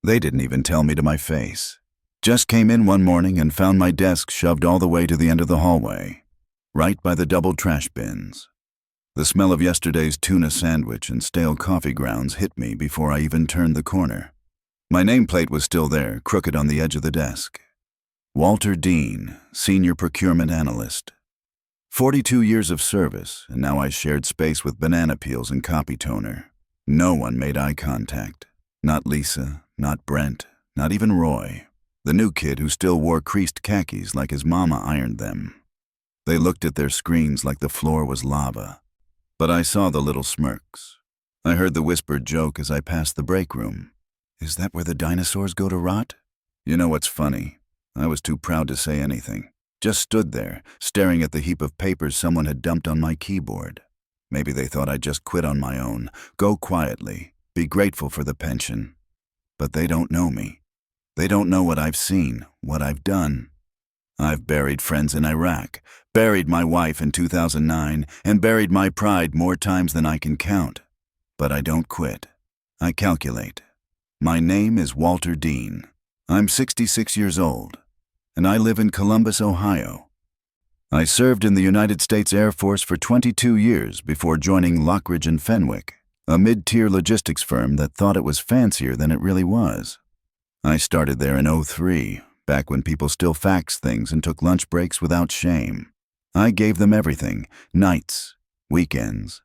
They didn't even tell me to my face. Just came in one morning and found my desk shoved all the way to the end of the hallway, right by the double trash bins. The smell of yesterday's tuna sandwich and stale coffee grounds hit me before I even turned the corner. My nameplate was still there, crooked on the edge of the desk. Walter Dean, Senior Procurement Analyst. 42 years of service, and now I shared space with banana peels and copy toner. No one made eye contact. Not Lisa, not Brent, not even Roy, the new kid who still wore creased khakis like his mama ironed them. They looked at their screens like the floor was lava. But I saw the little smirks. I heard the whispered joke as I passed the break room. Is that where the dinosaurs go to rot? You know what's funny? I was too proud to say anything. Just stood there, staring at the heap of papers someone had dumped on my keyboard. Maybe they thought I'd just quit on my own, go quietly, be grateful for the pension. But they don't know me. They don't know what I've seen, what I've done. I've buried friends in Iraq, buried my wife in 2009, and buried my pride more times than I can count. But I don't quit. I calculate. My name is Walter Dean. I'm 66 years old, and I live in Columbus, Ohio. I served in the United States Air Force for 22 years before joining Lockridge and Fenwick, a mid-tier logistics firm that thought it was fancier than it really was. I started there in '03, back when people still faxed things and took lunch breaks without shame. I gave them everything, nights, weekends.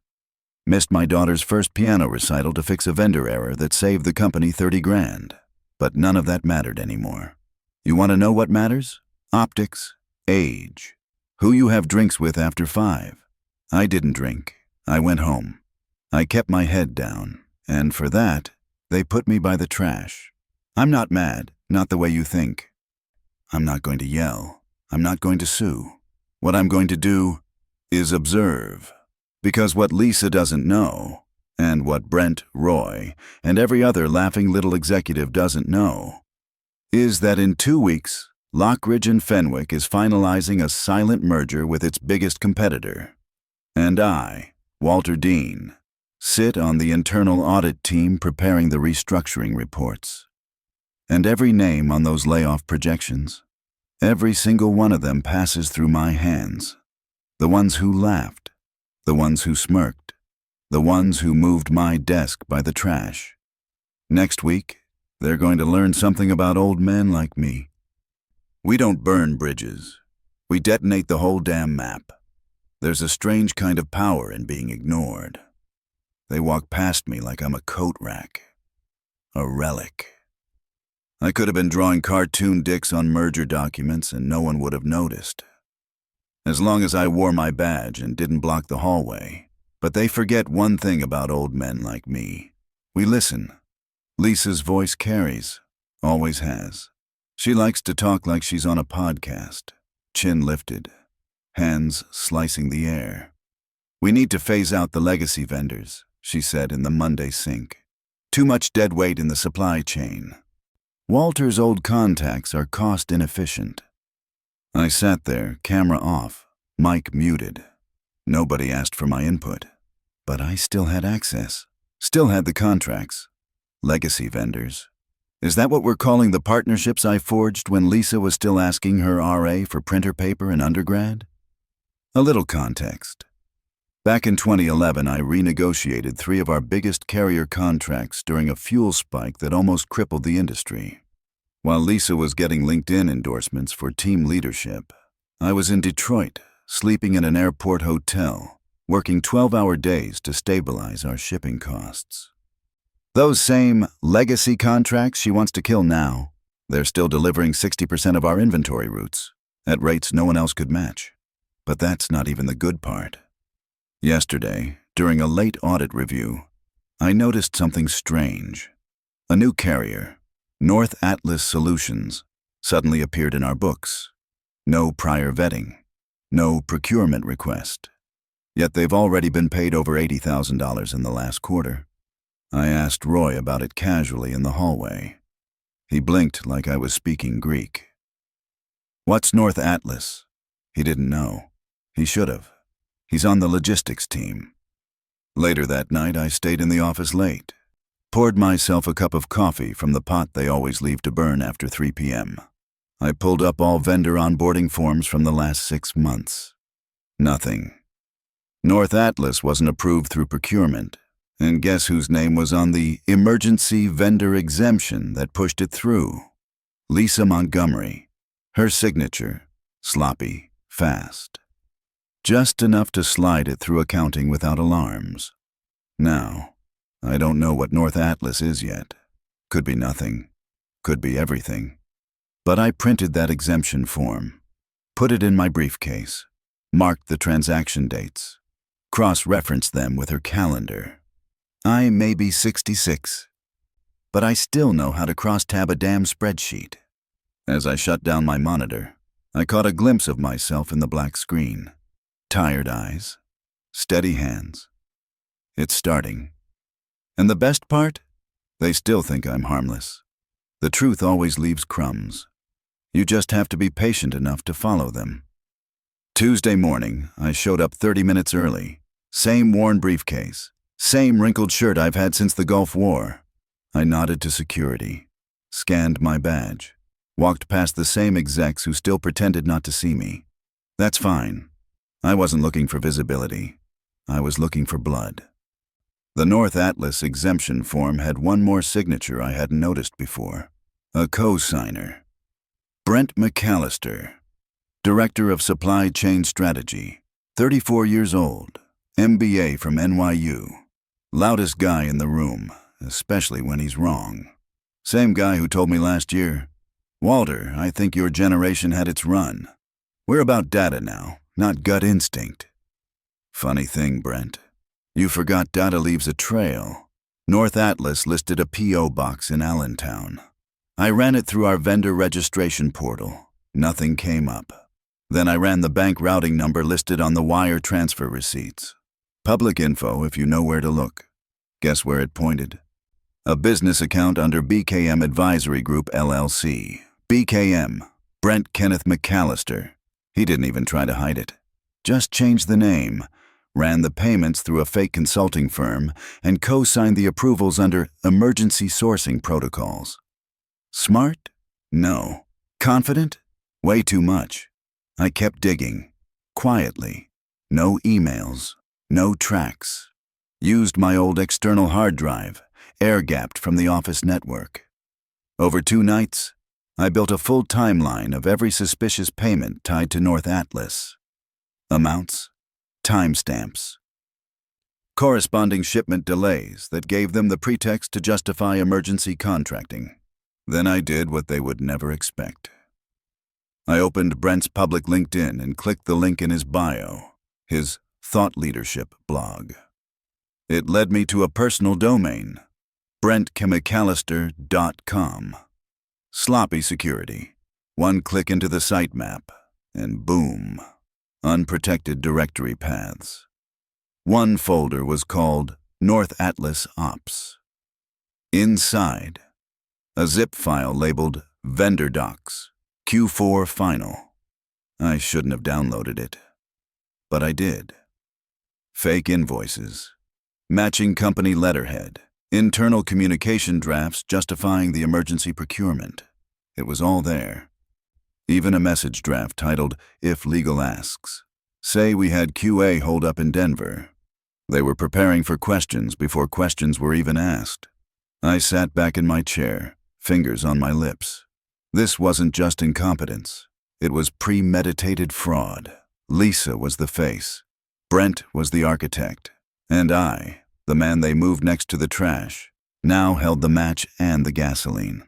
Missed my daughter's first piano recital to fix a vendor error that saved the company 30 grand. But none of that mattered anymore. You want to know what matters? Optics, age, who you have drinks with after 5. I didn't drink. I went home. I kept my head down, and for that, they put me by the trash. I'm not mad, not the way you think. I'm not going to yell. I'm not going to sue. What I'm going to do is observe. Because what Lisa doesn't know, and what Brent, Roy, and every other laughing little executive doesn't know, is that in 2 weeks, Lockridge and Fenwick is finalizing a silent merger with its biggest competitor. And I, Walter Dean, sit on the internal audit team preparing the restructuring reports. And every name on those layoff projections, every single one of them passes through my hands. The ones who laughed, the ones who smirked, the ones who moved my desk by the trash. Next week, they're going to learn something about old men like me. We don't burn bridges. We detonate the whole damn map. There's a strange kind of power in being ignored. They walk past me like I'm a coat rack, a relic. I could have been drawing cartoon dicks on merger documents and no one would have noticed. As long as I wore my badge and didn't block the hallway. But they forget one thing about old men like me. We listen. Lisa's voice carries, always has. She likes to talk like she's on a podcast, chin lifted, hands slicing the air. We need to phase out the legacy vendors, she said in the Monday sync. Too much dead weight in the supply chain. Walter's old contacts are cost inefficient. I sat there, camera off, mic muted. Nobody asked for my input, but I still had access, still had the contracts. Legacy vendors. Is that what we're calling the partnerships I forged when Lisa was still asking her RA for printer paper in undergrad? A little context. Back in 2011, I renegotiated 3 of our biggest carrier contracts during a fuel spike that almost crippled the industry. While Lisa was getting LinkedIn endorsements for team leadership, I was in Detroit, sleeping in an airport hotel, working 12-hour days to stabilize our shipping costs. Those same legacy contracts she wants to kill now, they're still delivering 60% of our inventory routes, at rates no one else could match. But that's not even the good part. Yesterday, during a late audit review, I noticed something strange. A new carrier, North Atlas Solutions, suddenly appeared in our books. No prior vetting, no procurement request. Yet they've already been paid over $80,000 in the last quarter. I asked Roy about it casually in the hallway. He blinked like I was speaking Greek. What's North Atlas? He didn't know. He should have. He's on the logistics team. Later that night, I stayed in the office late. Poured myself a cup of coffee from the pot they always leave to burn after 3 p.m. I pulled up all vendor onboarding forms from the last 6 months. Nothing. North Atlas wasn't approved through procurement, and guess whose name was on the emergency vendor exemption that pushed it through? Lisa Montgomery. Her signature, sloppy, fast. Just enough to slide it through accounting without alarms. Now, I don't know what North Atlas is yet. Could be nothing. Could be everything. But I printed that exemption form, put it in my briefcase, marked the transaction dates, cross-referenced them with her calendar. I may be 66, but I still know how to cross-tab a damn spreadsheet. As I shut down my monitor, I caught a glimpse of myself in the black screen. Tired eyes, steady hands. It's starting. And the best part? They still think I'm harmless. The truth always leaves crumbs. You just have to be patient enough to follow them. Tuesday morning, I showed up 30 minutes early. Same worn briefcase. Same wrinkled shirt I've had since the Gulf War. I nodded to security, scanned my badge, walked past the same execs who still pretended not to see me. That's fine. I wasn't looking for visibility. I was looking for blood. The North Atlas exemption form had one more signature I hadn't noticed before. A co-signer. Brent McAllister, Director of Supply Chain Strategy, 34 years old, MBA from NYU. Loudest guy in the room, especially when he's wrong. Same guy who told me last year, "Walter, I think your generation had its run. We're about data now, not gut instinct." Funny thing, Brent. You forgot data leaves a trail. North Atlas listed a P.O. box in Allentown. I ran it through our vendor registration portal. Nothing came up. Then I ran the bank routing number listed on the wire transfer receipts. Public info if you know where to look. Guess where it pointed? A business account under BKM Advisory Group LLC. BKM. Brent Kenneth McAllister. He didn't even try to hide it. Just changed the name, ran the payments through a fake consulting firm, and co-signed the approvals under emergency sourcing protocols. Smart? No. Confident? Way too much. I kept digging. Quietly. No emails. No tracks. Used my old external hard drive, air-gapped from the office network. Over 2 nights, I built a full timeline of every suspicious payment tied to North Atlas. Amounts, timestamps, corresponding shipment delays that gave them the pretext to justify emergency contracting. Then I did what they would never expect. I opened Brent's public LinkedIn and clicked the link in his bio, his thought leadership blog. It led me to a personal domain, BrentKMcAllister.com. Sloppy security. One click into the sitemap, and boom, unprotected directory paths. One folder was called North Atlas Ops. Inside, a zip file labeled Vendor Docs, Q4 Final. I shouldn't have downloaded it, but I did. Fake invoices, matching company letterhead, internal communication drafts justifying the emergency procurement. It was all there. Even a message draft titled, "If Legal Asks." Say we had QA hold up in Denver. They were preparing for questions before questions were even asked. I sat back in my chair, fingers on my lips. This wasn't just incompetence. It was premeditated fraud. Lisa was the face. Brent was the architect. And I, the man they moved next to the trash, now held the match and the gasoline.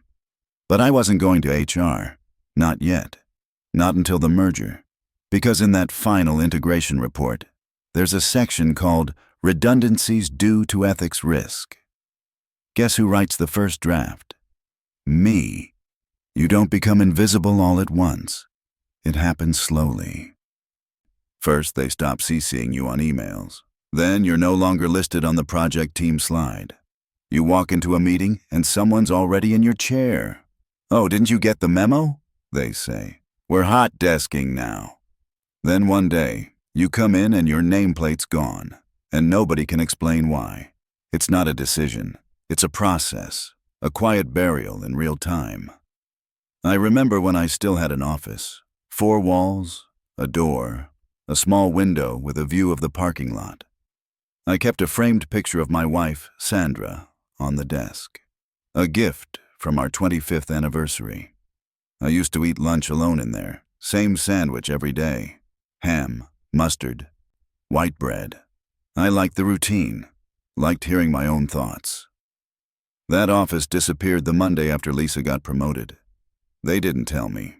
But I wasn't going to HR. Not yet. Not until the merger. Because in that final integration report, there's a section called Redundancies Due to Ethics Risk. Guess who writes the first draft? Me. You don't become invisible all at once. It happens slowly. First, they stop CCing you on emails. Then you're no longer listed on the project team slide. You walk into a meeting and someone's already in your chair. "Oh, didn't you get the memo?" they say. "We're hot desking now." Then one day, you come in and your nameplate's gone, and nobody can explain why. It's not a decision. It's a process, a quiet burial in real time. I remember when I still had an office. 4 walls, a door, a small window with a view of the parking lot. I kept a framed picture of my wife, Sandra, on the desk. A gift from our 25th anniversary. I used to eat lunch alone in there, same sandwich every day. Ham, mustard, white bread. I liked the routine, liked hearing my own thoughts. That office disappeared the Monday after Lisa got promoted. They didn't tell me.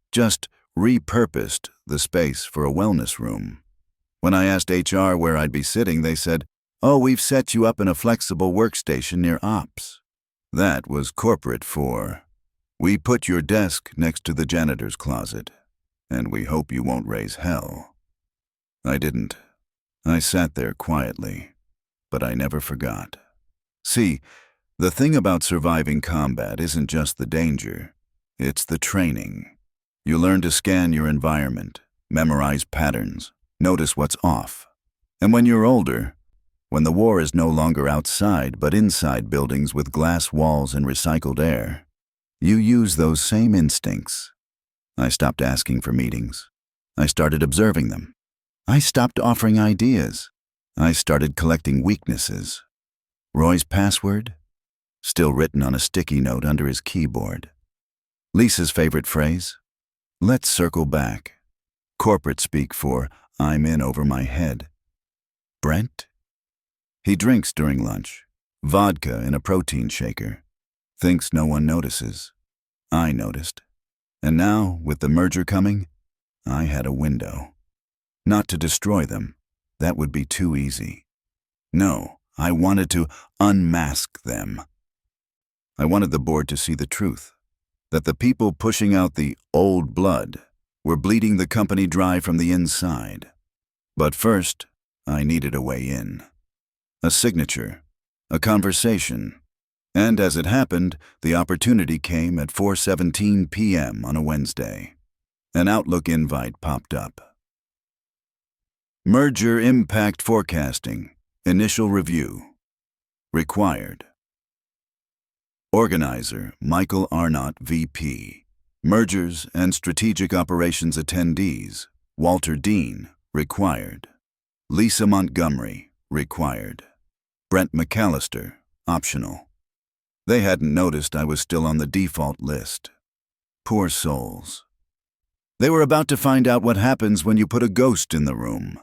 Just repurposed the space for a wellness room. When I asked HR where I'd be sitting, they said, "Oh, we've set you up in a flexible workstation near ops." That was corporate for, "We put your desk next to the janitor's closet, and we hope you won't raise hell." I didn't. I sat there quietly, but I never forgot. See, the thing about surviving combat isn't just the danger, it's the training. You learn to scan your environment, memorize patterns, notice what's off. And when you're older, when the war is no longer outside but inside buildings with glass walls and recycled air, you use those same instincts. I stopped asking for meetings. I started observing them. I stopped offering ideas. I started collecting weaknesses. Roy's password? Still written on a sticky note under his keyboard. Lisa's favorite phrase? "Let's circle back." Corporate speak for, "I'm in over my head." Brent? He drinks during lunch. Vodka in a protein shaker. Thinks no one notices. I noticed. And now, with the merger coming, I had a window. Not to destroy them. That would be too easy. No, I wanted to unmask them. I wanted the board to see the truth. That the people pushing out the old blood were bleeding the company dry from the inside. But first, I needed a way in. A signature, a conversation, and as it happened, the opportunity came at 4:17 p.m. on a Wednesday. An Outlook invite popped up. Merger Impact Forecasting, Initial Review. Required. Organizer, Michael Arnott, VP. Mergers and Strategic Operations Attendees, Walter Dean, required. Lisa Montgomery, required. Brent McAllister, optional. They hadn't noticed I was still on the default list. Poor souls. They were about to find out what happens when you put a ghost in the room.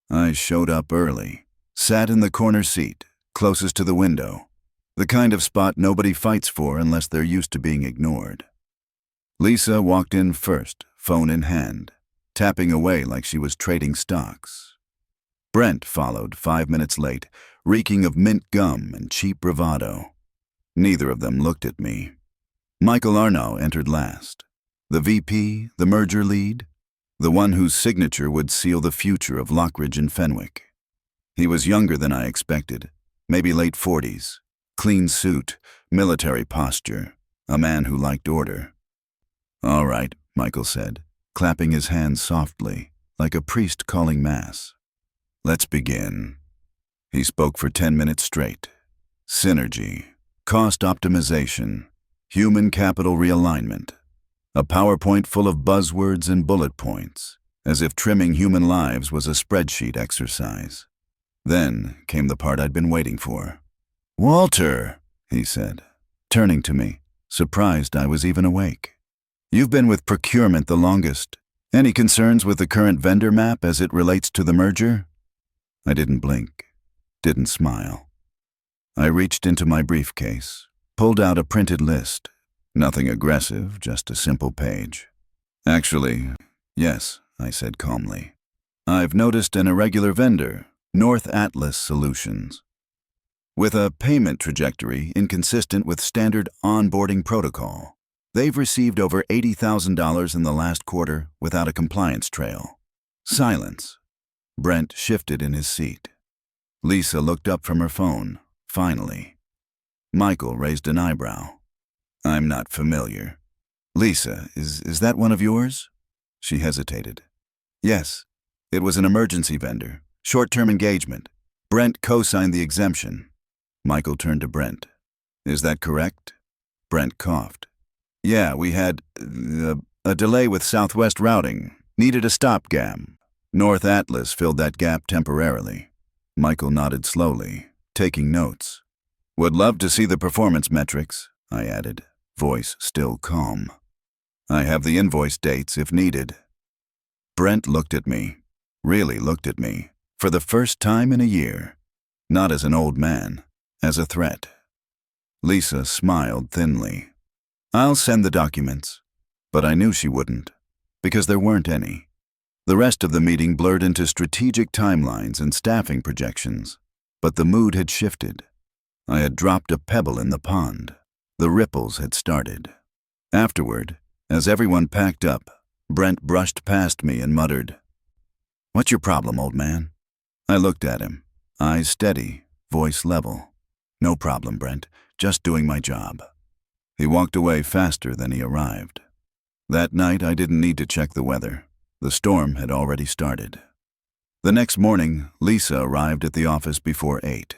I showed up early, sat in the corner seat, closest to the window, the kind of spot nobody fights for unless they're used to being ignored. Lisa walked in first, phone in hand, tapping away like she was trading stocks. Brent followed 5 minutes late, reeking of mint gum and cheap bravado. Neither of them looked at me. Michael Arnott entered last. The VP, the merger lead, the one whose signature would seal the future of Lockridge and Fenwick. He was younger than I expected, maybe late 40s, clean suit, military posture, a man who liked order. "All right," Michael said, clapping his hands softly, like a priest calling mass. "Let's begin." He spoke for 10 minutes straight. Synergy, cost optimization, human capital realignment. A PowerPoint full of buzzwords and bullet points, as if trimming human lives was a spreadsheet exercise. Then came the part I'd been waiting for. "Walter," he said, turning to me, surprised I was even awake. "You've been with procurement the longest. Any concerns with the current vendor map as it relates to the merger?" I didn't blink, didn't smile. I reached into my briefcase, pulled out a printed list. Nothing aggressive, just a simple page. "Actually, yes," I said calmly. "I've noticed an irregular vendor, North Atlas Solutions, with a payment trajectory inconsistent with standard onboarding protocol. They've received over $80,000 in the last quarter without a compliance trail." Silence. Brent shifted in his seat. Lisa looked up from her phone, finally. Michael raised an eyebrow. "I'm not familiar." "Lisa, is that one of yours?" She hesitated. "Yes. It was an emergency vendor. Short-term engagement. Brent co-signed the exemption." Michael turned to Brent. Is that correct? Brent coughed. Yeah, we had a delay with Southwest routing. Needed a stopgap. North Atlas filled that gap temporarily. Michael nodded slowly, taking notes. Would love to see the performance metrics, I added, voice still calm. I have the invoice dates if needed. Brent looked at me, really looked at me, for the first time in a year. Not as an old man, as a threat. Lisa smiled thinly. I'll send the documents. But I knew she wouldn't, because there weren't any. The rest of the meeting blurred into strategic timelines and staffing projections, but the mood had shifted. I had dropped a pebble in the pond. The ripples had started. Afterward, as everyone packed up, Brent brushed past me and muttered, What's your problem, old man? I looked at him, eyes steady, voice level. No problem, Brent, just doing my job. He walked away faster than he arrived. That night I didn't need to check the weather. The storm had already started. The next morning, Lisa arrived at the office before 8.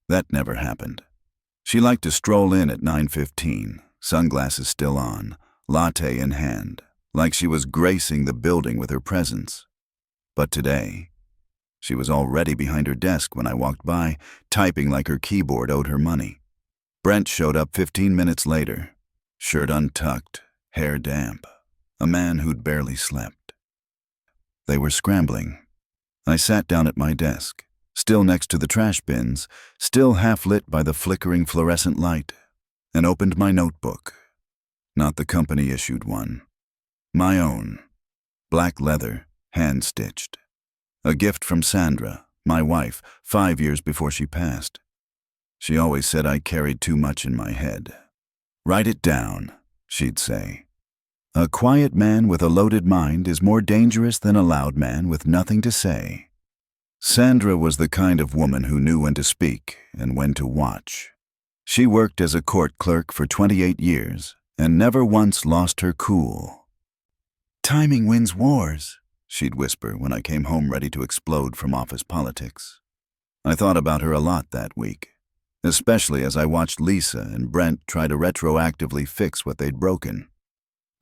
That never happened. She liked to stroll in at 9:15, sunglasses still on, latte in hand, like she was gracing the building with her presence. But today, she was already behind her desk when I walked by, typing like her keyboard owed her money. Brent showed up 15 minutes later, shirt untucked, hair damp, a man who'd barely slept. They were scrambling. I sat down at my desk, still next to the trash bins, still half lit by the flickering fluorescent light, and opened my notebook. Not the company-issued one. My own. Black leather, hand-stitched. A gift from Sandra, my wife, 5 years before she passed. She always said I carried too much in my head. Write it down, she'd say. A quiet man with a loaded mind is more dangerous than a loud man with nothing to say. Sandra was the kind of woman who knew when to speak and when to watch. She worked as a court clerk for 28 years and never once lost her cool. Timing wins wars, she'd whisper when I came home ready to explode from office politics. I thought about her a lot that week, especially as I watched Lisa and Brent try to retroactively fix what they'd broken.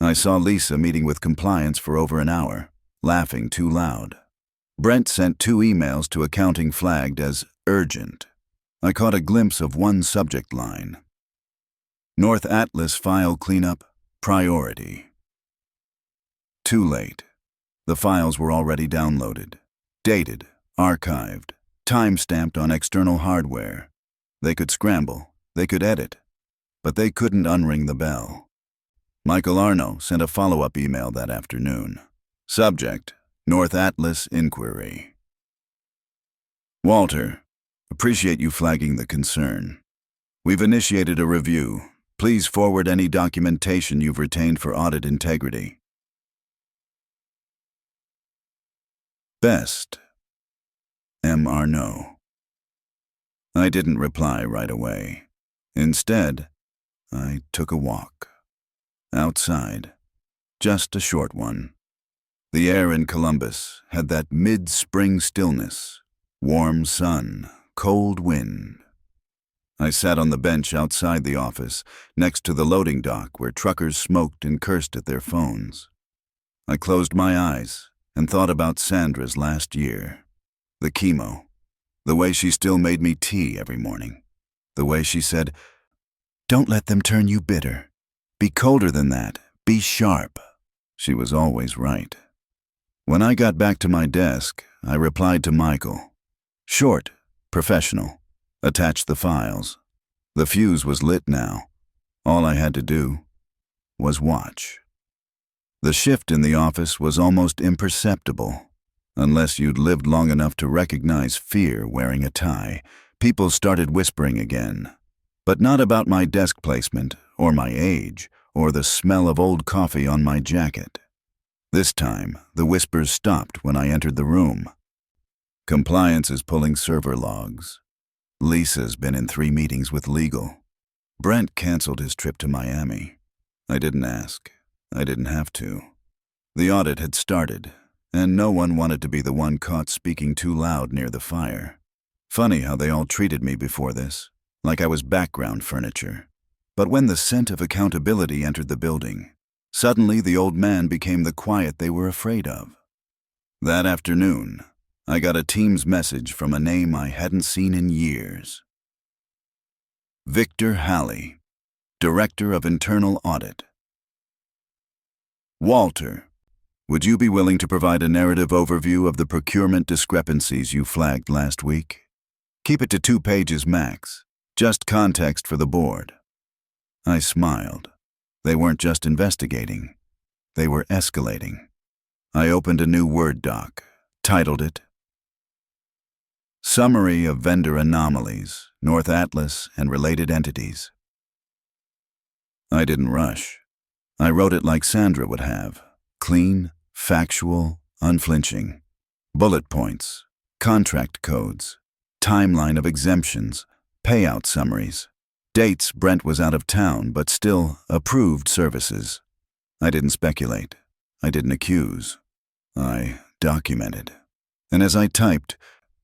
I saw Lisa meeting with compliance for over an hour, laughing too loud. Brent sent 2 emails to accounting flagged as urgent. I caught a glimpse of one subject line. North Atlas file cleanup, priority. Too late. The files were already downloaded, dated, archived, time-stamped on external hardware. They could scramble, they could edit, but they couldn't unring the bell. Michael Arno sent a follow-up email that afternoon. Subject, North Atlas Inquiry. Walter, appreciate you flagging the concern. We've initiated a review. Please forward any documentation you've retained for audit integrity. Best, M. Arno. I didn't reply right away. Instead, I took a walk. Outside, just a short one. The air in Columbus had that mid-spring stillness, warm sun, cold wind. I sat on the bench outside the office, next to the loading dock where truckers smoked and cursed at their phones. I closed my eyes and thought about Sandra's last year. The chemo, the way she still made me tea every morning, the way she said, "Don't let them turn you bitter. Be colder than that. Be sharp." She was always right. When I got back to my desk, I replied to Michael. Short, professional. Attached the files. The fuse was lit now. All I had to do was watch. The shift in the office was almost imperceptible. Unless you'd lived long enough to recognize fear wearing a tie, people started whispering again. But not about my desk placement, or my age, or the smell of old coffee on my jacket. This time, the whispers stopped when I entered the room. Compliance is pulling server logs. Lisa's been in 3 meetings with legal. Brent canceled his trip to Miami. I didn't ask. I didn't have to. The audit had started, and no one wanted to be the one caught speaking too loud near the fire. Funny how they all treated me before this. like I was background furniture. But when the scent of accountability entered the building, suddenly the old man became the quiet they were afraid of. That afternoon, I got a Teams message from a name I hadn't seen in years. Victor Halley, Director of Internal Audit. Walter, would you be willing to provide a narrative overview of the procurement discrepancies you flagged last week? Keep it to 2 pages max, just context for the board. I smiled. They weren't just investigating, they were escalating. I opened a new Word doc, titled it, Summary of Vendor Anomalies, North Atlas and Related Entities. I didn't rush. I wrote it like Sandra would have, clean, factual, unflinching. Bullet points, contract codes, timeline of exemptions, payout summaries, dates Brent was out of town but still approved services. I didn't speculate. I didn't accuse. I documented. And as I typed,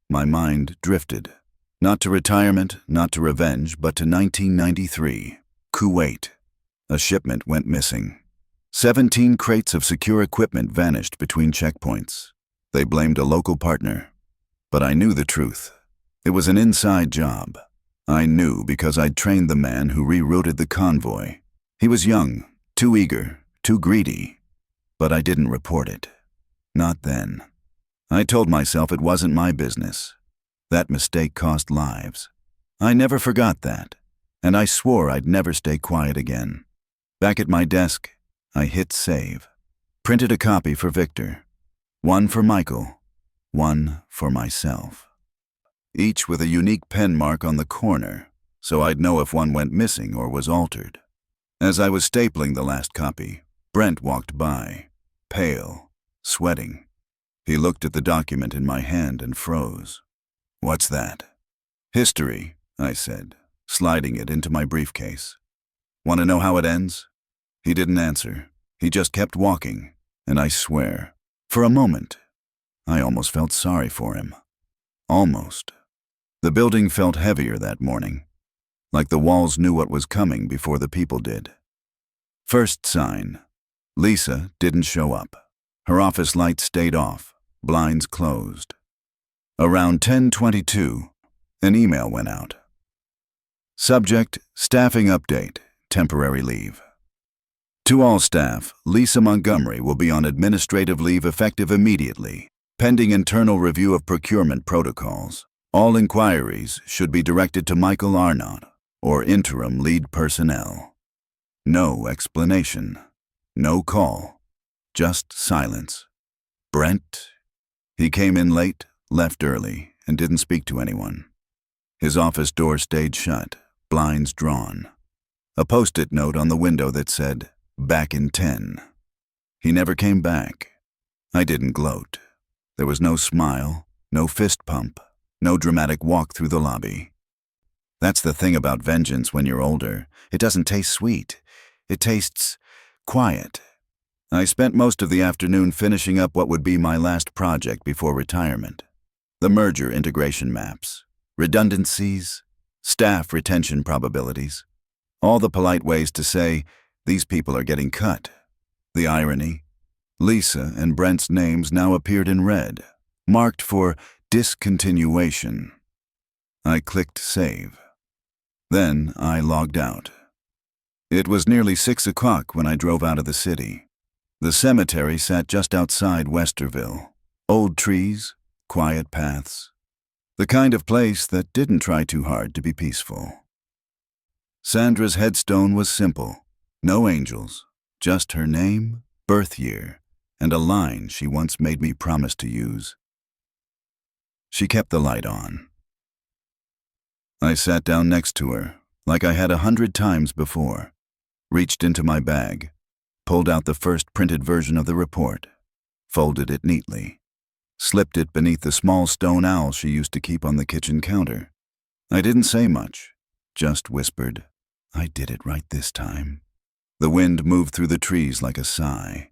my mind drifted. Not to retirement, not to revenge, but to 1993, Kuwait. A shipment went missing. 17 crates of secure equipment vanished between checkpoints. They blamed a local partner. But I knew the truth. It was an inside job. I knew because I'd trained the man who rerouted the convoy. He was young, too eager, too greedy. But I didn't report it. Not then. I told myself it wasn't my business. That mistake cost lives. I never forgot that, and I swore I'd never stay quiet again. Back at my desk, I hit save. Printed a copy for Victor. One for Michael. One for myself. Each with a unique pen mark on the corner, so I'd know if one went missing or was altered. As I was stapling the last copy, Brent walked by, pale, sweating. He looked at the document in my hand and froze. "What's that?" "History," I said, sliding it into my briefcase. "Want to know how it ends?" He didn't answer. He just kept walking, and I swear, for a moment, I almost felt sorry for him. Almost. The building felt heavier that morning, like the walls knew what was coming before the people did. First sign. Lisa didn't show up. Her office lights stayed off, blinds closed. Around 10:22, an email went out. Subject, staffing update, temporary leave. To all staff, Lisa Montgomery will be on administrative leave effective immediately, pending internal review of procurement protocols. All inquiries should be directed to Michael Arnott or interim lead personnel. No explanation. No call. Just silence. Brent? He came in late, left early, and didn't speak to anyone. His office door stayed shut, blinds drawn. A post-it note on the window that said, "Back in 10." He never came back. I didn't gloat. There was no smile, no fist pump, no dramatic walk through the lobby. That's the thing about vengeance when you're older. It doesn't taste sweet. It tastes quiet. I spent most of the afternoon finishing up what would be my last project before retirement. The merger integration maps, redundancies, staff retention probabilities. All the polite ways to say, these people are getting cut. The irony, Lisa and Brent's names now appeared in red, marked for discontinuation. I clicked save. Then I logged out. It was nearly 6 o'clock when I drove out of the city. The cemetery sat just outside Westerville. Old trees, quiet paths. The kind of place that didn't try too hard to be peaceful. Sandra's headstone was simple. No angels, just her name, birth year, and a line she once made me promise to use. She kept the light on. I sat down next to her, like I had 100 times before, reached into my bag, pulled out the first printed version of the report, folded it neatly, slipped it beneath the small stone owl she used to keep on the kitchen counter. I didn't say much, just whispered, "I did it right this time." The wind moved through the trees like a sigh.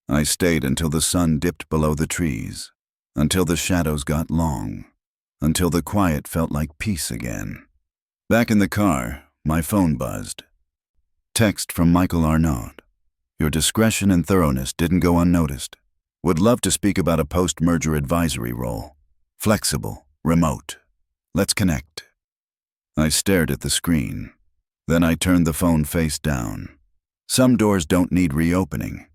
I stayed until the sun dipped below the trees, until the shadows got long, until the quiet felt like peace again. Back in the car, my phone buzzed. Text from Michael Arnaud. Your discretion and thoroughness didn't go unnoticed. Would love to speak about a post-merger advisory role. Flexible, remote. Let's connect. I stared at the screen. Then I turned the phone face down. Some doors don't need reopening.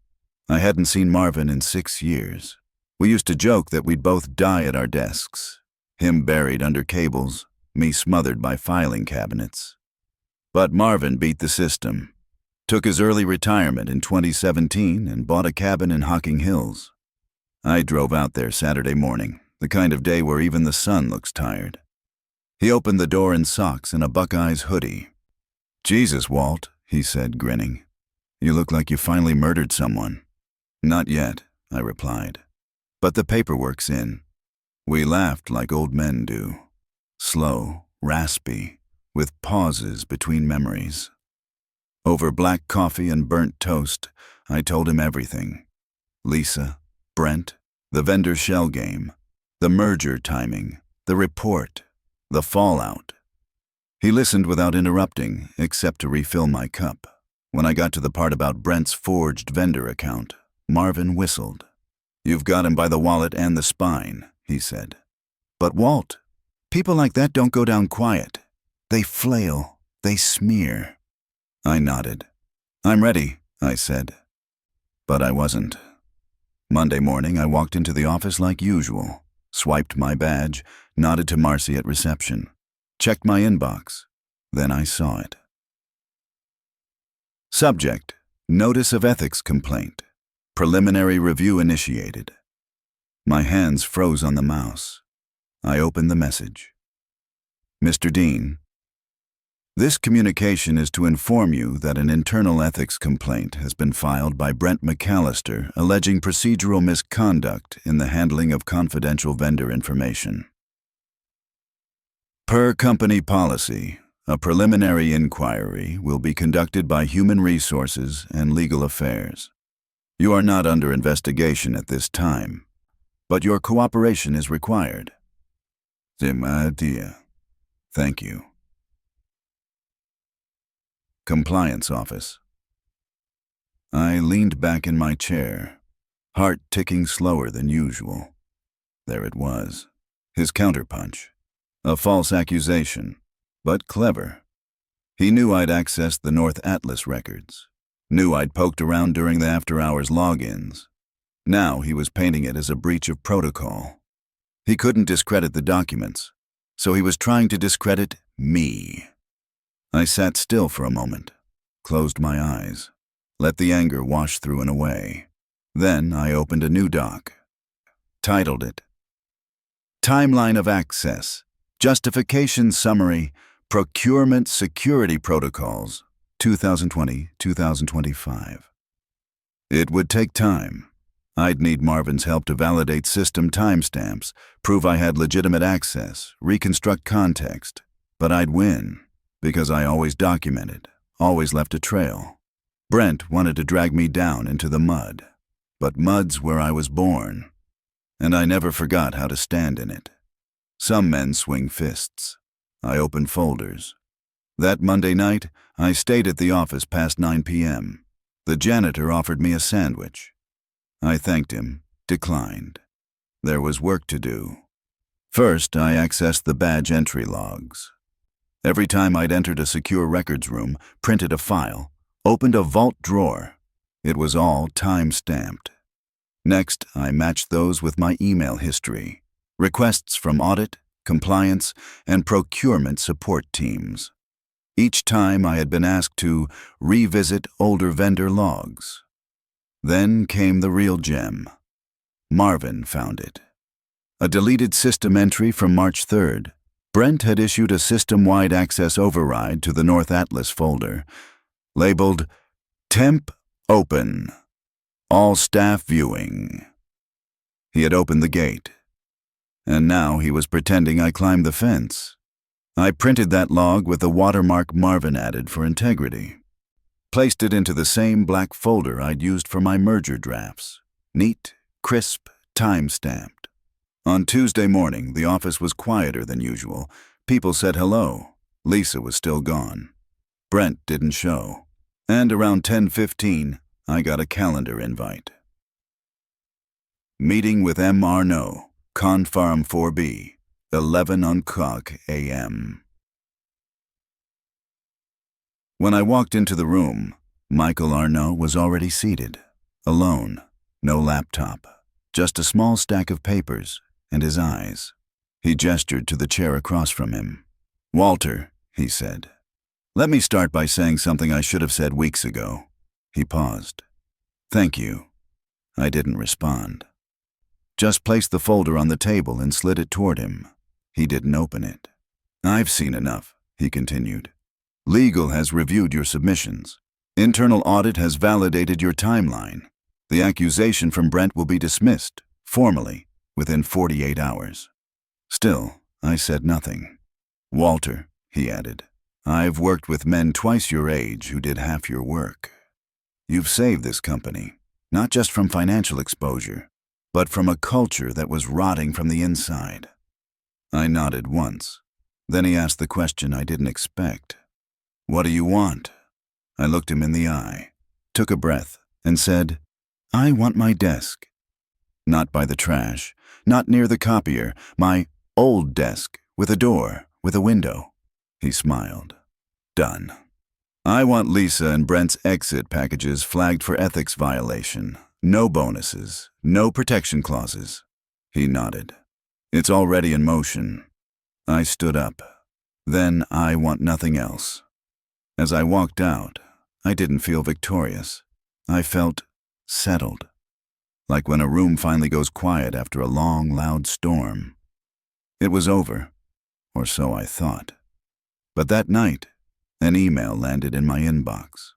I hadn't seen Marvin in 6 years. We used to joke that we'd both die at our desks. Him buried under cables, me smothered by filing cabinets. But Marvin beat the system. Took his early retirement in 2017 and bought a cabin in Hocking Hills. I drove out there Saturday morning, the kind of day where even the sun looks tired. He opened the door in socks and a Buckeyes hoodie. Jesus, Walt, he said, grinning. You look like you finally murdered someone. Not yet, I replied. But the paperwork's in. We laughed like old men do. Slow, raspy, with pauses between memories. Over black coffee and burnt toast, I told him everything. Lisa, Brent, the vendor shell game, the merger timing, the report, the fallout. He listened without interrupting, except to refill my cup. When I got to the part about Brent's forged vendor account, Marvin whistled. You've got him by the wallet and the spine, he said. But Walt, people like that don't go down quiet. They flail, they smear. I nodded. I'm ready, I said. But I wasn't. Monday morning, I walked into the office like usual, swiped my badge, nodded to Marcy at reception, checked my inbox. Then I saw it. Subject: Notice of Ethics Complaint. Preliminary review initiated. My hands froze on the mouse. I opened the message. Mr. Dean, this communication is to inform you that an internal ethics complaint has been filed by Brent McAllister alleging procedural misconduct in the handling of confidential vendor information. Per company policy, a preliminary inquiry will be conducted by Human Resources and Legal Affairs. You are not under investigation at this time, but your cooperation is required. Dear. Thank you. Compliance Office. I leaned back in my chair, heart ticking slower than usual. There it was, his counterpunch. A false accusation, but clever. He knew I'd accessed the North Atlas records, knew I'd poked around during the after-hours logins. Now he was painting it as a breach of protocol. He couldn't discredit the documents, so he was trying to discredit me. I sat still for a moment, closed my eyes, let the anger wash through and away. Then I opened a new doc, titled it, Timeline of Access, Justification Summary, Procurement Security Protocols, 2020-2025. It would take time. I'd need Marvin's help to validate system timestamps, prove I had legitimate access, reconstruct context, but I'd win. Because I always documented, always left a trail. Brent wanted to drag me down into the mud, but mud's where I was born, and I never forgot how to stand in it. Some men swing fists. I opened folders. That Monday night, I stayed at the office past 9 p.m. The janitor offered me a sandwich. I thanked him, declined. There was work to do. First, I accessed the badge entry logs. Every time I'd entered a secure records room, printed a file, opened a vault drawer, it was all time-stamped. Next, I matched those with my email history, requests from audit, compliance, and procurement support teams. Each time I had been asked to revisit older vendor logs. Then came the real gem. Marvin found it. A deleted system entry from March 3rd. Brent had issued a system-wide access override to the North Atlas folder, labeled Temp Open, All Staff Viewing. He had opened the gate, and now he was pretending I climbed the fence. I printed that log with the watermark Marvin added for integrity, placed it into the same black folder I'd used for my merger drafts, neat, crisp, time-stamped. On Tuesday morning, the office was quieter than usual. People said hello. Lisa was still gone. Brent didn't show. And around 10:15, I got a calendar invite. Meeting with M. Arnaud, Con Farm 4B, 11 o'clock a.m. When I walked into the room, Michael Arnaud was already seated, alone, no laptop, just a small stack of papers and his eyes. He gestured to the chair across from him. "Walter," he said, "let me start by saying something I should have said weeks ago." He paused. "Thank you." I didn't respond. Just placed the folder on the table and slid it toward him. He didn't open it. "I've seen enough," he continued. "Legal has reviewed your submissions. Internal audit has validated your timeline. The accusation from Brent will be dismissed, formally, within 48 hours. Still, I said nothing. "Walter," he added, "I've worked with men twice your age who did half your work. You've saved this company, not just from financial exposure, but from a culture that was rotting from the inside." I nodded once. Then he asked the question I didn't expect. "What do you want?" I looked him in the eye, took a breath, and said, "I want my desk. Not by the trash, not near the copier, my old desk, with a door, with a window." He smiled. "Done. I want Lisa and Brent's exit packages flagged for ethics violation. No bonuses, no protection clauses." He nodded. "It's already in motion." I stood up. "Then I want nothing else." As I walked out, I didn't feel victorious. I felt settled, like when a room finally goes quiet after a long, loud storm. It was over, or so I thought. But that night, an email landed in my inbox.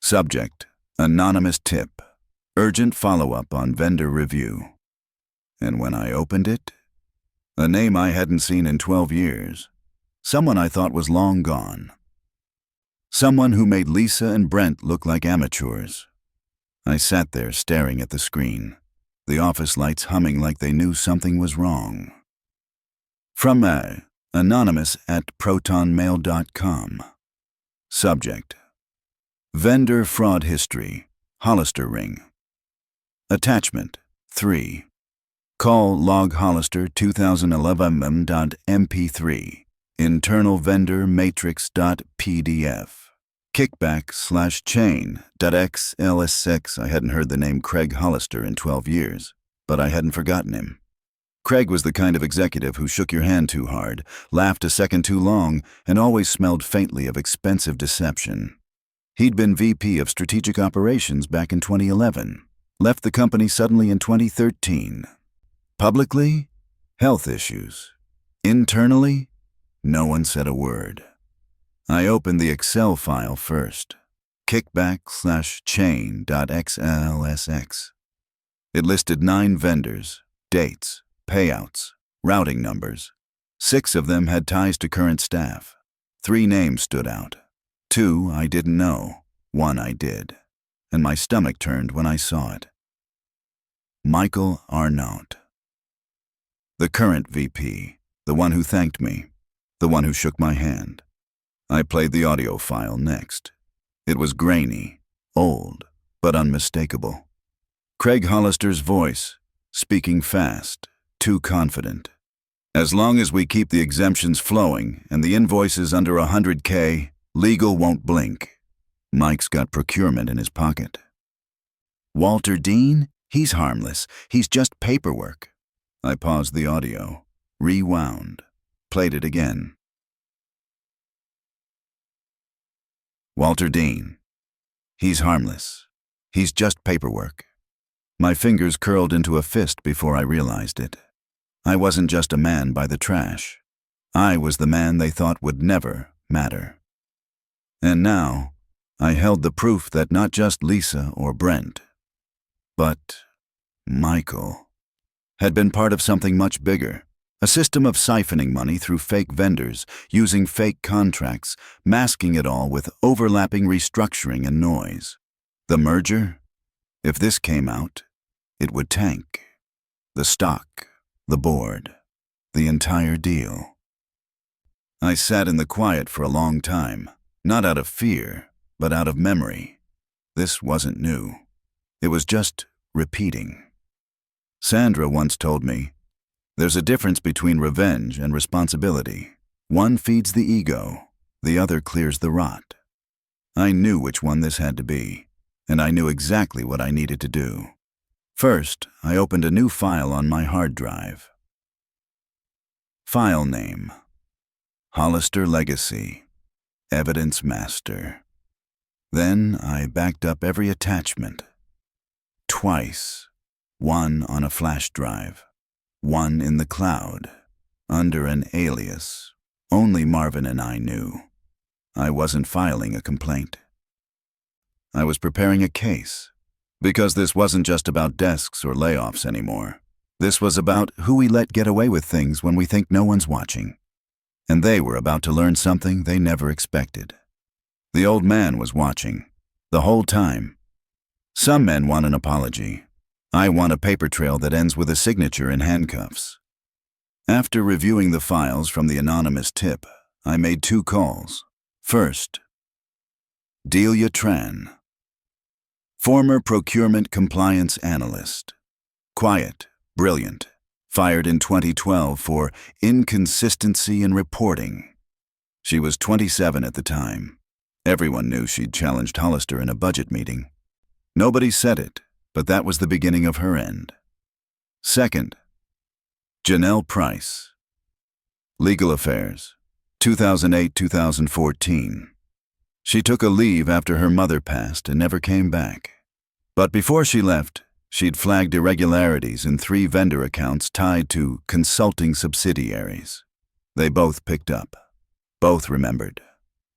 Subject: Anonymous tip. Urgent follow-up on vendor review. And when I opened it, a name I hadn't seen in 12 years. Someone I thought was long gone. Someone who made Lisa and Brent look like amateurs. I sat there staring at the screen, the office lights humming like they knew something was wrong. From anonymous@protonmail.com. Subject: Vendor fraud history, Hollister ring. Attachment: 3. Call log Hollister 2011.mp3. Internal vendor matrix.pdf. Kickback/chain.xls6. I hadn't heard the name Craig Hollister in 12 years, but I hadn't forgotten him. Craig was the kind of executive who shook your hand too hard, laughed a second too long, and always smelled faintly of expensive deception. He'd been VP of Strategic Operations back in 2011, left the company suddenly in 2013. Publicly, health issues. Internally, no one said a word. I opened the Excel file first. Kickback/chain.xlsx. It listed 9 vendors, dates, payouts, routing numbers. 6 of them had ties to current staff. 3 names stood out. 2 I didn't know, 1 I did. And my stomach turned when I saw it. Michael Arnaud. The current VP, the one who thanked me, the one who shook my hand. I played the audio file next. It was grainy, old, but unmistakable. Craig Hollister's voice, speaking fast, too confident. "As long as we keep the exemptions flowing and the invoices under 100K, legal won't blink." Mike's got procurement in his pocket. "Walter Dean? He's harmless. He's just paperwork." I paused the audio, rewound, played it again. "Walter Dean. He's harmless. He's just paperwork." My fingers curled into a fist before I realized it. I wasn't just a man by the trash. I was the man they thought would never matter. And now, I held the proof that not just Lisa or Brent, but Michael, had been part of something much bigger. A system of siphoning money through fake vendors, using fake contracts, masking it all with overlapping restructuring and noise. The merger? If this came out, it would tank. The stock, the board, the entire deal. I sat in the quiet for a long time, not out of fear, but out of memory. This wasn't new. It was just repeating. Sandra once told me, "There's a difference between revenge and responsibility. One feeds the ego, the other clears the rot." I knew which one this had to be, and I knew exactly what I needed to do. First, I opened a new file on my hard drive. File name: Hollister Legacy, Evidence Master. Then I backed up every attachment. Twice. One on a flash drive, one in the cloud, under an alias. Only Marvin and I knew. I wasn't filing a complaint. I was preparing a case, because this wasn't just about desks or layoffs anymore. This was about who we let get away with things when we think no one's watching. And they were about to learn something they never expected. The old man was watching, the whole time. Some men want an apology. I want a paper trail that ends with a signature in handcuffs. After reviewing the files from the anonymous tip, I made 2 calls. First, Delia Tran, former procurement compliance analyst. Quiet, brilliant, fired in 2012 for inconsistency in reporting. She was 27 at the time. Everyone knew she'd challenged Hollister in a budget meeting. Nobody said it, but that was the beginning of her end. Second, Janelle Price, legal affairs, 2008-2014. She took a leave after her mother passed and never came back. But before she left, she'd flagged irregularities in 3 vendor accounts tied to consulting subsidiaries. They both picked up. Both remembered.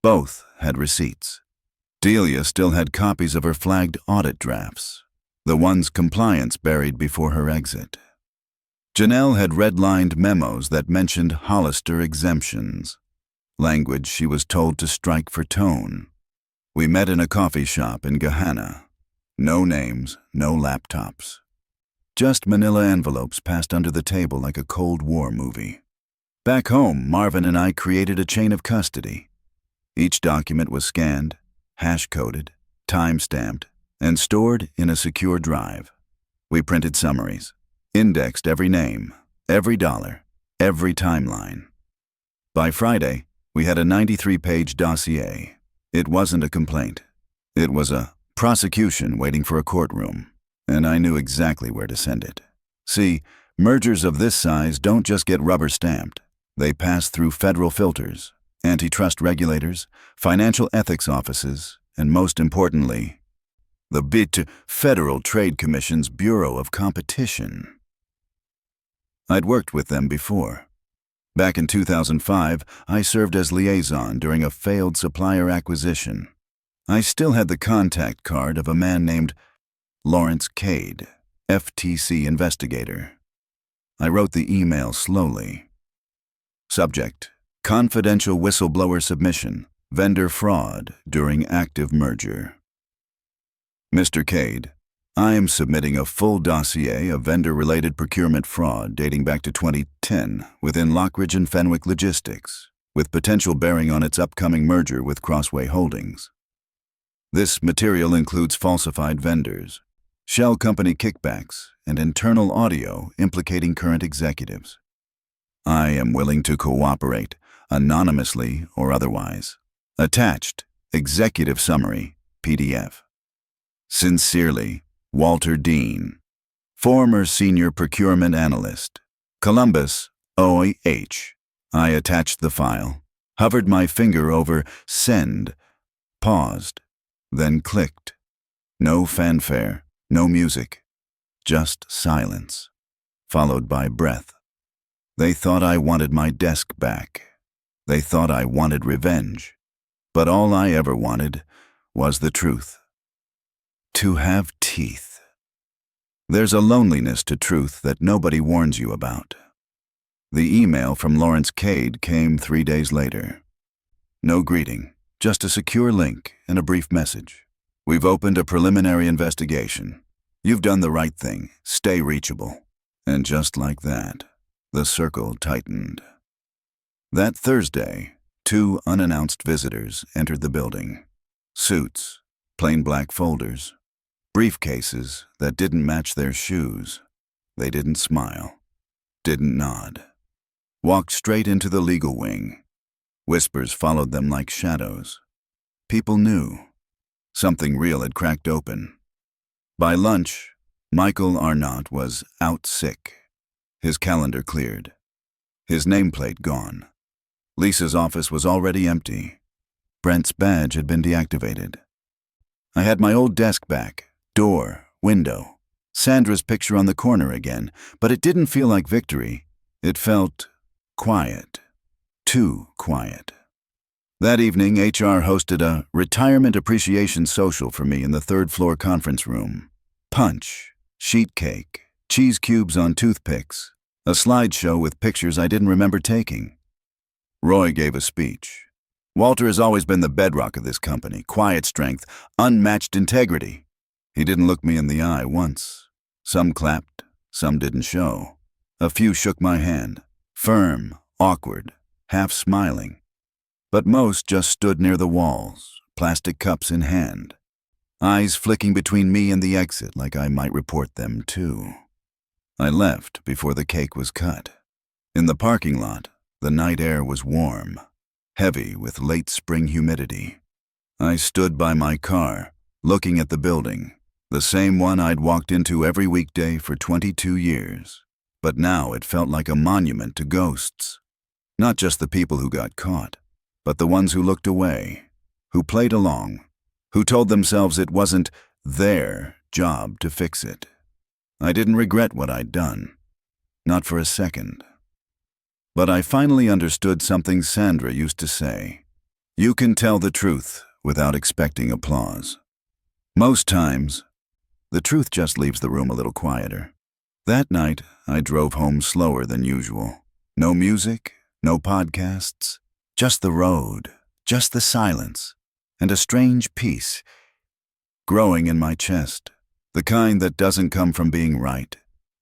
Both had receipts. Delia still had copies of her flagged audit drafts, the ones compliance buried before her exit. Janelle had redlined memos that mentioned Hollister exemptions, language she was told to strike for tone. We met in a coffee shop in Gahanna. No names, no laptops. Just manila envelopes passed under the table like a Cold War movie. Back home, Marvin and I created a chain of custody. Each document was scanned, hash-coded, time-stamped, and stored in a secure drive. We printed summaries, indexed every name, every dollar, every timeline. By Friday, we had a 93-page dossier. It wasn't a complaint. It was a prosecution waiting for a courtroom, and I knew exactly where to send it. See, mergers of this size don't just get rubber stamped. They pass through federal filters, antitrust regulators, financial ethics offices, and most importantly, the Federal Trade Commission's Bureau of Competition. I'd worked with them before. Back in 2005, I served as liaison during a failed supplier acquisition. I still had the contact card of a man named Lawrence Cade, FTC investigator. I wrote the email slowly. Subject: confidential whistleblower submission, vendor fraud during active merger. Mr. Cade, I am submitting a full dossier of vendor-related procurement fraud dating back to 2010 within Lockridge and Fenwick Logistics, with potential bearing on its upcoming merger with Crossway Holdings. This material includes falsified vendors, shell company kickbacks, and internal audio implicating current executives. I am willing to cooperate, anonymously or otherwise. Attached, executive summary, PDF. Sincerely, Walter Dean, former senior procurement analyst, Columbus, OIH. I attached the file, hovered my finger over send, paused, then clicked. No fanfare, no music, just silence, followed by breath. They thought I wanted my desk back. They thought I wanted revenge. But all I ever wanted was the truth. To have teeth. There's a loneliness to truth that nobody warns you about. The email from Lawrence Cade came 3 days later. No greeting, just a secure link and a brief message. We've opened a preliminary investigation. You've done the right thing. Stay reachable. And just like that, the circle tightened. That Thursday, 2 unannounced visitors entered the building. Suits, plain black folders, briefcases that didn't match their shoes. They didn't smile, didn't nod. Walked straight into the legal wing. Whispers followed them like shadows. People knew. Something real had cracked open. By lunch, Michael Arnott was out sick. His calendar cleared. His nameplate gone. Lisa's office was already empty. Brent's badge had been deactivated. I had my old desk back, door, window, Sandra's picture on the corner again, but it didn't feel like victory. It felt quiet. Too quiet. That evening, HR hosted a retirement appreciation social for me in the third-floor conference room. Punch, sheet cake, cheese cubes on toothpicks, a slideshow with pictures I didn't remember taking. Roy gave a speech. Walter has always been the bedrock of this company, quiet strength, unmatched integrity. He didn't look me in the eye once. Some clapped, some didn't show. A few shook my hand, firm, awkward, half smiling. But most just stood near the walls, plastic cups in hand, eyes flicking between me and the exit like I might report them too. I left before the cake was cut. In the parking lot, the night air was warm, heavy with late spring humidity. I stood by my car, looking at the building, the same one I'd walked into every weekday for 22 years. But now it felt like a monument to ghosts. Not just the people who got caught, but the ones who looked away, who played along, who told themselves it wasn't their job to fix it. I didn't regret what I'd done, not for a second. But I finally understood something Sandra used to say. You can tell the truth without expecting applause. Most times, the truth just leaves the room a little quieter. That night, I drove home slower than usual. No music, no podcasts, just the road, just the silence, and a strange peace growing in my chest, the kind that doesn't come from being right,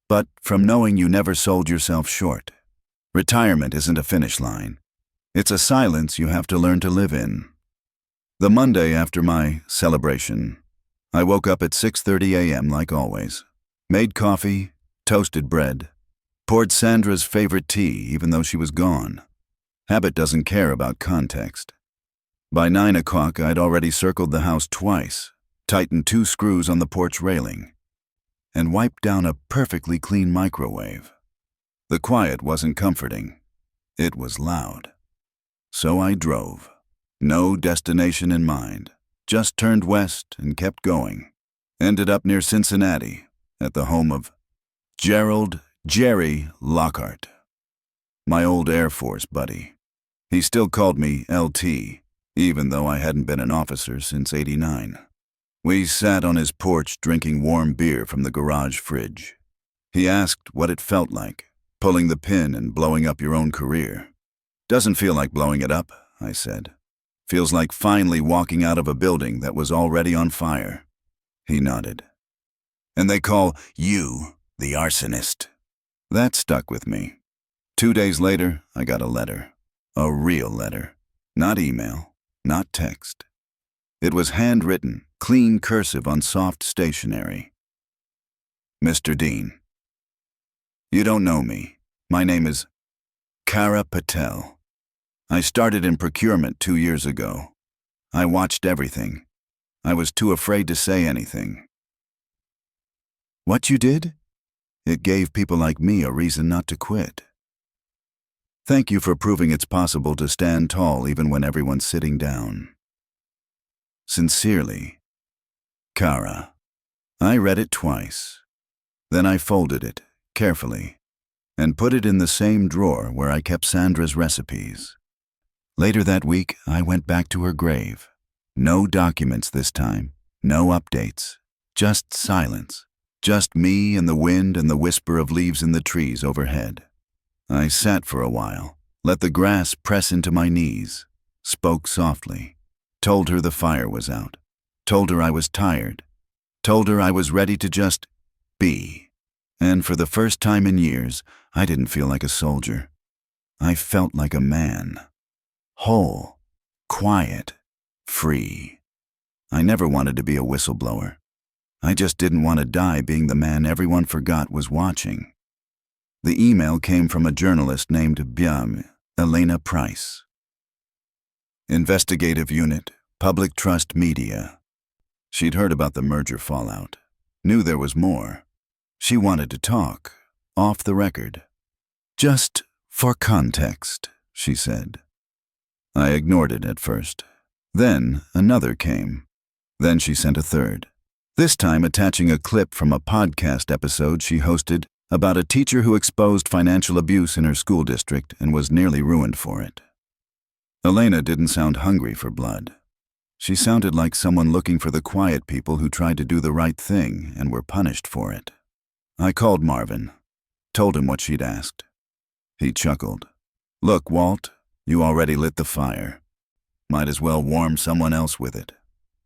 but from knowing you never sold yourself short. Retirement isn't a finish line. It's a silence you have to learn to live in. The Monday after my celebration, I woke up at 6:30 a.m. like always, made coffee, toasted bread, poured Sandra's favorite tea even though she was gone. Habit doesn't care about context. By 9 o'clock, I'd already circled the house twice, tightened 2 screws on the porch railing, and wiped down a perfectly clean microwave. The quiet wasn't comforting. It was loud. So I drove. No destination in mind. Just turned west and kept going. Ended up near Cincinnati, at the home of Jerry Lockhart, my old Air Force buddy. He still called me LT, even though I hadn't been an officer since '89. We sat on his porch drinking warm beer from the garage fridge. He asked what it felt like, pulling the pin and blowing up your own career. Doesn't feel like blowing it up, I said. Feels like finally walking out of a building that was already on fire. He nodded. And they call you the arsonist. That stuck with me. 2 days later, I got a letter. A real letter. Not email, not text. It was handwritten, clean cursive on soft stationery. Mr. Dean. You don't know me. My name is Kara Patel. I started in procurement 2 years ago. I watched everything. I was too afraid to say anything. What you did? It gave people like me a reason not to quit. Thank you for proving it's possible to stand tall even when everyone's sitting down. Sincerely, Kara. I read it twice. Then I folded it, carefully, and put it in the same drawer where I kept Sandra's recipes. Later that week, I went back to her grave. No documents this time, no updates, just silence. Just me and the wind and the whisper of leaves in the trees overhead. I sat for a while, let the grass press into my knees, spoke softly, told her the fire was out, told her I was tired, told her I was ready to just be. And for the first time in years, I didn't feel like a soldier. I felt like a man. Whole, quiet, free. I never wanted to be a whistleblower. I just didn't want to die being the man everyone forgot was watching. The email came from a journalist named Elena Price. Investigative Unit, Public Trust Media. She'd heard about the merger fallout, knew there was more. She wanted to talk, off the record. Just for context, she said. I ignored it at first. Then another came. Then she sent a third, this time attaching a clip from a podcast episode she hosted about a teacher who exposed financial abuse in her school district and was nearly ruined for it. Elena didn't sound hungry for blood. She sounded like someone looking for the quiet people who tried to do the right thing and were punished for it. I called Marvin, told him what she'd asked. He chuckled. Look, Walt, you already lit the fire. Might as well warm someone else with it.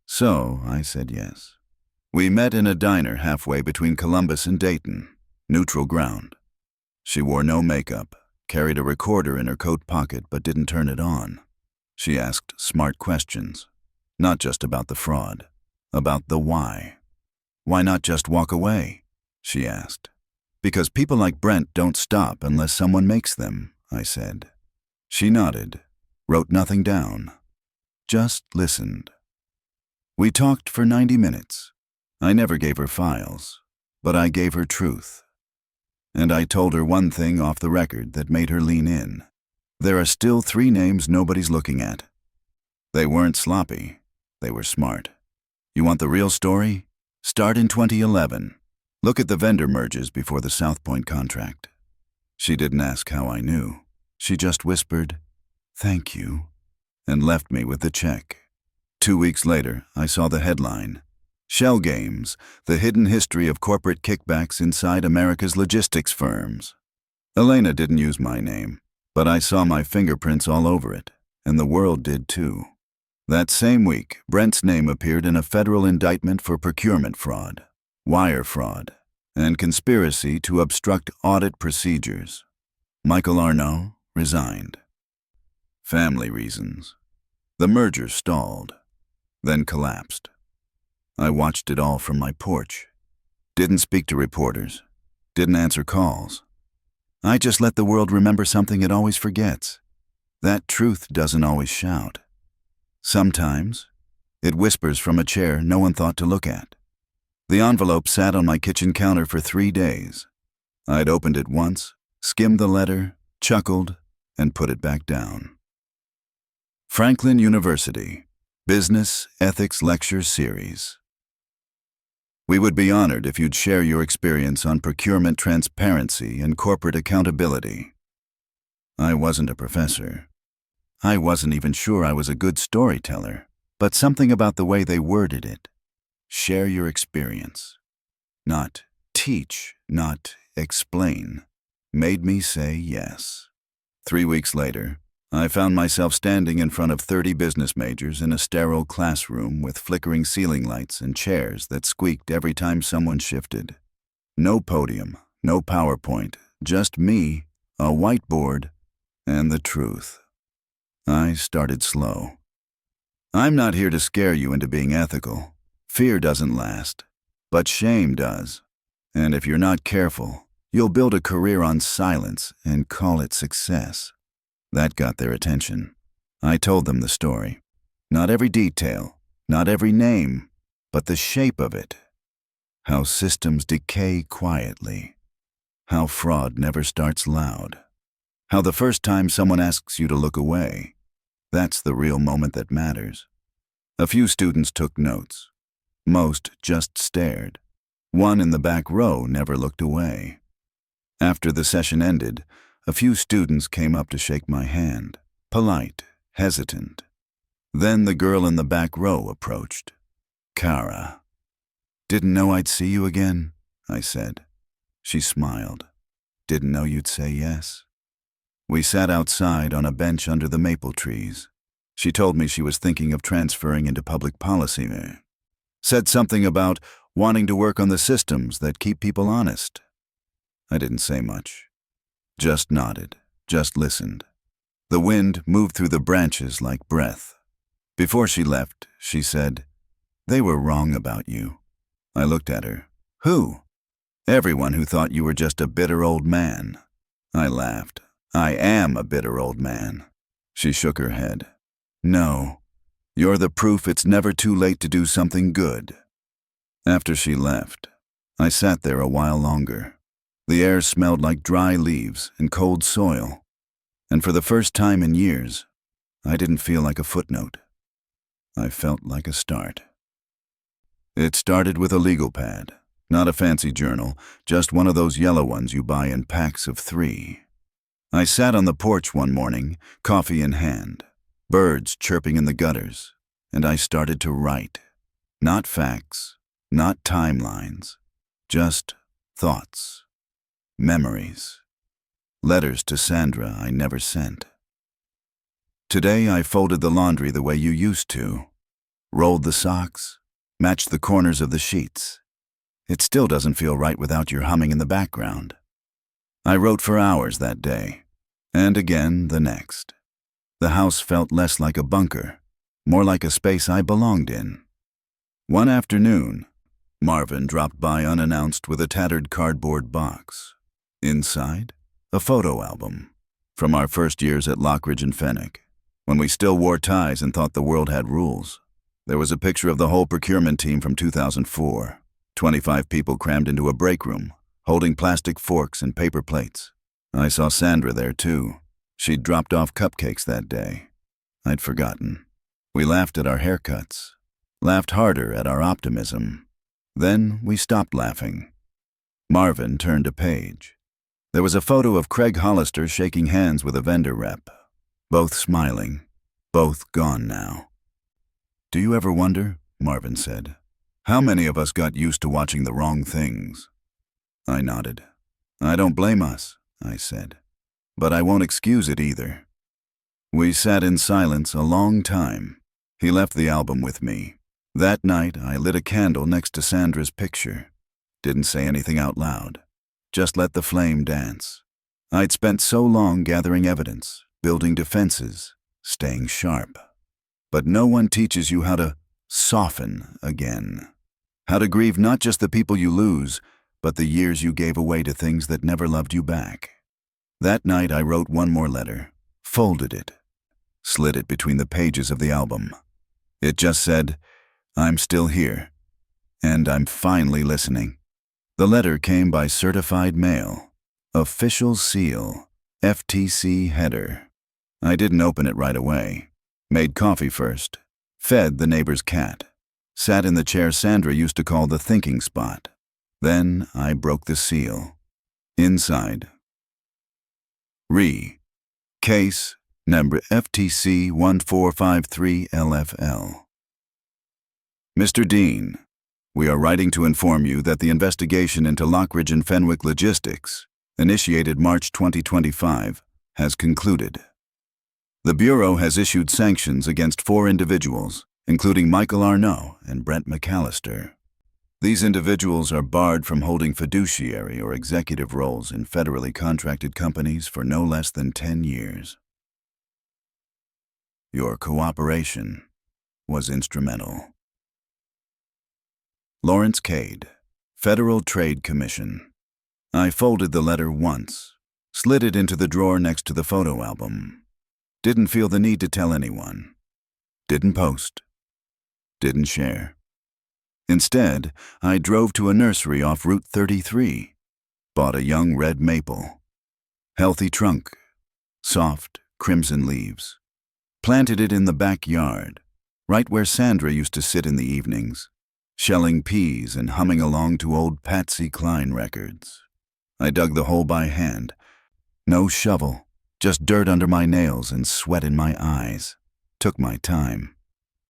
So I said yes. We met in a diner halfway between Columbus and Dayton, neutral ground. She wore no makeup, carried a recorder in her coat pocket but didn't turn it on. She asked smart questions, not just about the fraud, about the why. Why not just walk away? She asked. Because people like Brent don't stop unless someone makes them, I said. She nodded, wrote nothing down, just listened. We talked for 90 minutes. I never gave her files, but I gave her truth. And I told her one thing off the record that made her lean in. There are still 3 names nobody's looking at. They weren't sloppy, they were smart. You want the real story? Start in 2011. Look at the vendor merges before the South Point contract. She didn't ask how I knew. She just whispered, "Thank you," and left me with the check. 2 weeks later, I saw the headline, Shell Games, the hidden history of corporate kickbacks inside America's logistics firms. Elena didn't use my name, but I saw my fingerprints all over it, and the world did too. That same week, Brent's name appeared in a federal indictment for procurement fraud, wire fraud, and conspiracy to obstruct audit procedures. Michael Arnault resigned. Family reasons. The merger stalled, then collapsed. I watched it all from my porch. Didn't speak to reporters. Didn't answer calls. I just let the world remember something it always forgets. That truth doesn't always shout. Sometimes, it whispers from a chair no one thought to look at. The envelope sat on my kitchen counter for 3 days. I'd opened it once, skimmed the letter, chuckled, and put it back down. Franklin University, Business Ethics Lecture Series. We would be honored if you'd share your experience on procurement transparency and corporate accountability. I wasn't a professor. I wasn't even sure I was a good storyteller, but something about the way they worded it. Share your experience. Not teach, not explain, made me say yes. 3 weeks later, I found myself standing in front of 30 business majors in a sterile classroom with flickering ceiling lights and chairs that squeaked every time someone shifted. No podium, no PowerPoint, just me, a whiteboard, and the truth. I started slow. I'm not here to scare you into being ethical. Fear doesn't last, but shame does. And if you're not careful, you'll build a career on silence and call it success. That got their attention. I told them the story. Not every detail, not every name, but the shape of it. How systems decay quietly. How fraud never starts loud. How the first time someone asks you to look away, that's the real moment that matters. A few students took notes. Most just stared. One in the back row never looked away. After the session ended, a few students came up to shake my hand, polite, hesitant. Then the girl in the back row approached. Kara. Didn't know I'd see you again, I said. She smiled. Didn't know you'd say yes. We sat outside on a bench under the maple trees. She told me she was thinking of transferring into public policy. Said something about wanting to work on the systems that keep people honest. I didn't say much. Just nodded, just listened. The wind moved through the branches like breath. Before she left, she said, "They were wrong about you." I looked at her. "Who?" "Everyone who thought you were just a bitter old man." I laughed. "I am a bitter old man." She shook her head. "No, you're the proof it's never too late to do something good." After she left, I sat there a while longer. The air smelled like dry leaves and cold soil, and for the first time in years, I didn't feel like a footnote. I felt like a start. It started with a legal pad, not a fancy journal, just one of those yellow ones you buy in packs of 3. I sat on the porch one morning, coffee in hand, birds chirping in the gutters, and I started to write. Not facts, not timelines, just thoughts, memories, letters to Sandra I never sent. Today I folded the laundry the way you used to, rolled the socks, matched the corners of the sheets. It still doesn't feel right without your humming in the background. I wrote for hours that day, and again the next. The house felt less like a bunker, more like a space I belonged in. One afternoon, Marvin dropped by unannounced with a tattered cardboard box. Inside, a photo album from our first years at Lockridge and Fenwick, when we still wore ties and thought the world had rules. There was a picture of the whole procurement team from 2004, 25 people crammed into a break room, holding plastic forks and paper plates. I saw Sandra there too. She'd dropped off cupcakes that day. I'd forgotten. We laughed at our haircuts, laughed harder at our optimism. Then we stopped laughing. Marvin turned a page. There was a photo of Craig Hollister shaking hands with a vendor rep. Both smiling, both gone now. "Do you ever wonder," Marvin said, "how many of us got used to watching the wrong things?" I nodded. "I don't blame us," I said, "but I won't excuse it either." We sat in silence a long time. He left the album with me. That night, I lit a candle next to Sandra's picture. Didn't say anything out loud. Just let the flame dance. I'd spent so long gathering evidence, building defenses, staying sharp. But no one teaches you how to soften again. How to grieve not just the people you lose, but the years you gave away to things that never loved you back. That night I wrote one more letter, folded it, slid it between the pages of the album. It just said, "I'm still here, and I'm finally listening." The letter came by certified mail, official seal, FTC header. I didn't open it right away. Made coffee first, fed the neighbor's cat, sat in the chair Sandra used to call the thinking spot. Then I broke the seal. Inside, Case number FTC 1453 LFL. Mr. Dean, we are writing to inform you that the investigation into Lockridge and Fenwick Logistics, initiated March 2025, has concluded. The Bureau has issued sanctions against 4 individuals, including Michael Arnault and Brent McAllister. These individuals are barred from holding fiduciary or executive roles in federally contracted companies for no less than 10 years. Your cooperation was instrumental. Lawrence Cade, Federal Trade Commission. I folded the letter once, slid it into the drawer next to the photo album. Didn't feel the need to tell anyone. Didn't post. Didn't share. Instead, I drove to a nursery off Route 33, bought a young red maple. Healthy trunk, soft crimson leaves. Planted it in the backyard, right where Sandra used to sit in the evenings, shelling peas and humming along to old Patsy Cline records. I dug the hole by hand. No shovel, just dirt under my nails and sweat in my eyes. Took my time.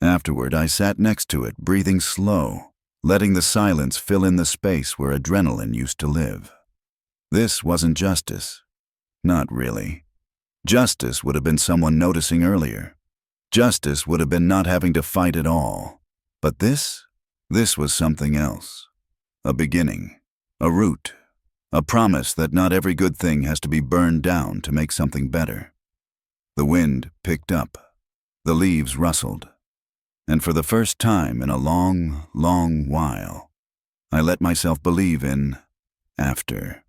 Afterward, I sat next to it, breathing slow, letting the silence fill in the space where adrenaline used to live. This wasn't justice. Not really. Justice would have been someone noticing earlier. Justice would have been not having to fight at all. But this was something else. A beginning, a root, a promise that not every good thing has to be burned down to make something better. The wind picked up. The leaves rustled. And for the first time in a long, long while, I let myself believe in after.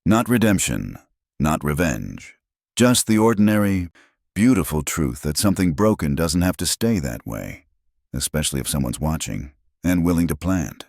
Not redemption, not revenge. Just the ordinary, beautiful truth that something broken doesn't have to stay that way, especially if someone's watching and willing to plant.